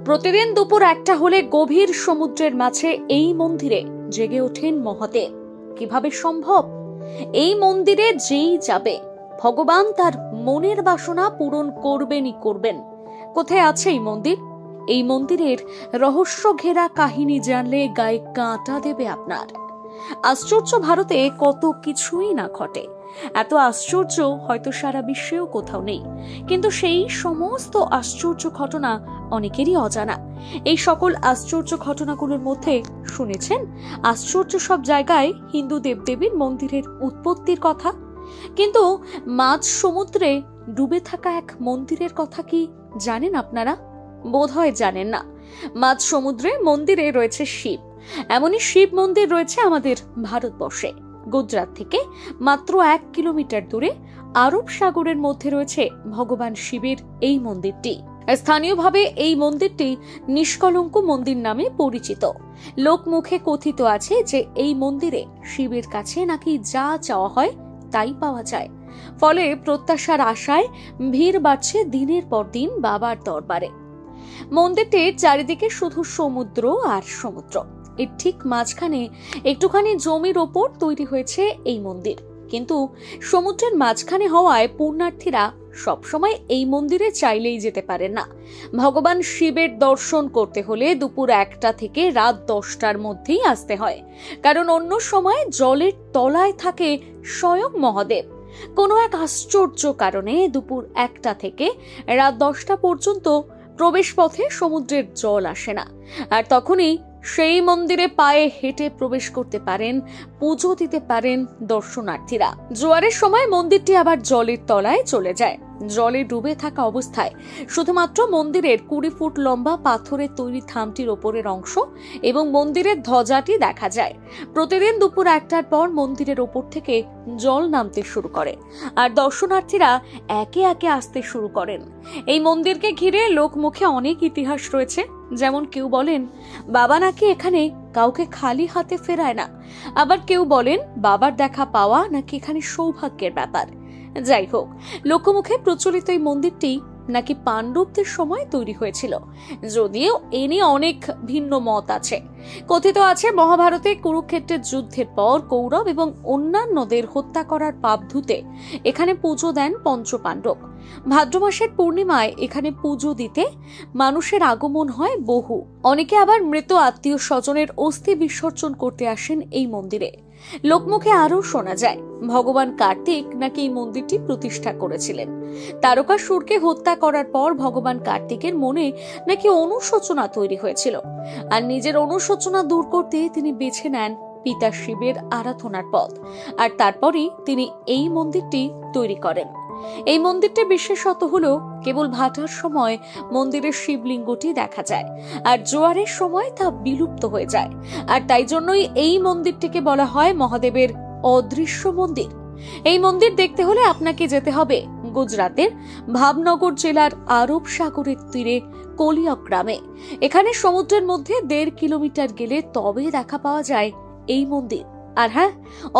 প্রতিদিন দুপুর 1টা হলে গভীর সমুদ্রের মাঝে এই মন্দিরে জেগে ওঠেন মহাদেব। কিভাবে সম্ভব? এই মন্দিরে যেই যাবে ভগবান তার মনের বাসনা পূরণ করবেনই করবেন। কোথায় আছে এই মন্দির? এই মন্দিরের রহস্য ঘেরা কাহিনী জানলে গায়ে কাঁটা দেবে আপনার। আশ্চর্য ভারতে কত কিছুই না ঘটে, এত আশ্চর্য হয়তো সারা বিশ্বেও কোথাও নেই, কিন্তু সেই সমস্ত আশ্চর্য ঘটনা অনেকেরই অজানা। এই সকল আশ্চর্য ঘটনাগুলোর মধ্যে শুনেছেন আশ্চর্য সব জায়গায় হিন্দু দেবদেবীর মন্দিরের উৎপত্তির কথা, কিন্তু মাঝ সমুদ্রে ডুবে থাকা এক মন্দিরের কথা কি জানেন আপনারা? বোধহয় জানেন না। মাঝ সমুদ্রে মন্দিরে রয়েছে শিব। এমনই শিব মন্দির রয়েছে আমাদের ভারতবর্ষে। গুজরাট থেকে মাত্র 1 কিলোমিটার দূরে আরব সাগরের মধ্যে রয়েছে ভগবান শিবের এই মন্দিরটি। স্থানীয়ভাবে এই মন্দিরটি নিষ্কলঙ্ক মন্দির নামে পরিচিত। লোকমুখে কথিত আছে যে এই মন্দিরে শিবের কাছে নাকি যা চাওয়া হয় তাই পাওয়া যায়। ফলে প্রত্যাশার আশায় ভিড় বাড়ছে দিনের পর দিন বাবার দরবারে। মন্দিরটির চারিদিকে শুধু সমুদ্র আর সমুদ্র। এর ঠিক মাঝখানে একটুখানি জমির ওপর তৈরি হয়েছে এই মন্দির, কিন্তু সমুদ্রের মাঝখানে হওয়ায় পুণ্যার্থীরা সবসময় এই মন্দিরে চাইলেই যেতে পারেন না। ভগবান শিবের দর্শন করতে হলে দুপুর 1টা থেকে রাত 10টার মধ্যেই আসতে হয়, কারণ অন্য সময় জলের তলায় থাকে স্বয়ং মহাদেব। কোনো এক আশ্চর্য কারণে দুপুর 1টা থেকে রাত 10টা পর্যন্ত প্রবেশ পথে সমুদ্রের জল আসে না, আর তখনই সেই মন্দিরে পায়ে হেঁটে প্রবেশ করতে পারেন, পুজো দিতে পারেন দর্শনার্থীরা। জোয়ারের সময় মন্দিরটি আবার জলের তলায় চলে যায়। জলে ডুবে থাকা অবস্থায় শুধুমাত্র মন্দিরের 20 ফুট লম্বা পাথরের তৈরি থামটির ওপরের অংশ এবং মন্দিরের ধ্বজাটি দেখা যায়। প্রতিদিন দুপুর 1টার পর মন্দিরের ওপর থেকে জল নামতে শুরু করে, আর দর্শনার্থীরা একে একে আসতে শুরু করেন। এই মন্দিরকে ঘিরে লোকমুখে অনেক ইতিহাস রয়েছে। যেমন কেউ বলেন বাবা নাকি এখানে কাউকে খালি হাতে ফেরায় না, আবার কেউ বলেন বাবার দেখা পাওয়া নাকি এখানে সৌভাগ্যের ব্যাপার। যাই হোক, লোকমুখে প্রচলিত এই মন্দিরটি নাকি পাণ্ডবদের সময় তৈরি হয়েছিল, যদিও এ নিয়ে অনেক ভিন্ন মত আছে। কথিত আছে মহাভারতে কুরুক্ষেত্রের যুদ্ধের পর কৌরব এবং অন্যান্যদের হত্যা করার পাপ ধুতে এখানে পুজো দেন পঞ্চপাণ্ডব। ভাদ্র মাসের পূর্ণিমায় এখানে পুজো দিতে মানুষের আগমন হয় বহু। অনেকে আবার মৃত আত্মীয় স্বজনের অস্থি বিসর্জন করতে আসেন এই মন্দিরে। লোকমুখে আরো শোনা যায় ভগবান কার্তিক নাকি এই মন্দিরটি প্রতিষ্ঠা করেছিলেন। তারকাসুরকে হত্যা করার পর ভগবান কার্তিকের মনে নাকি অনুশোচনা তৈরি হয়েছিল, আর নিজের অনুশোচনা দূর করতে তিনি বেছে নেন পিতা শিবের আরাধনার পথ, আর তারপরই তিনি এই মন্দিরটি তৈরি করেন। এই মন্দিরটি বিশেষত হলো কেবল ভাটার সময় মন্দিরের শিবলিঙ্গটি দেখা যায়, আর জোয়ারের সময় তা বিলুপ্ত হয়ে যায়। আর তাই জন্যই এই মন্দিরটিকে বলা হয় মহাদেবের অদৃশ্য মন্দির। এই মন্দির দেখতে হলে আপনাকে যেতে হবে গুজরাতের ভাবনগর জেলার আরব সাগরের তীরে কলিয়ক গ্রামে। এখানে সমুদ্রের মধ্যে 1.5 কিলোমিটার গেলে তবে দেখা পাওয়া যায় এই মন্দির। আর হ্যাঁ,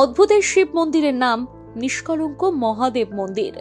অদ্ভুত এই শিব মন্দিরের নাম নিষ্কলঙ্ক মহাদেব মন্দির।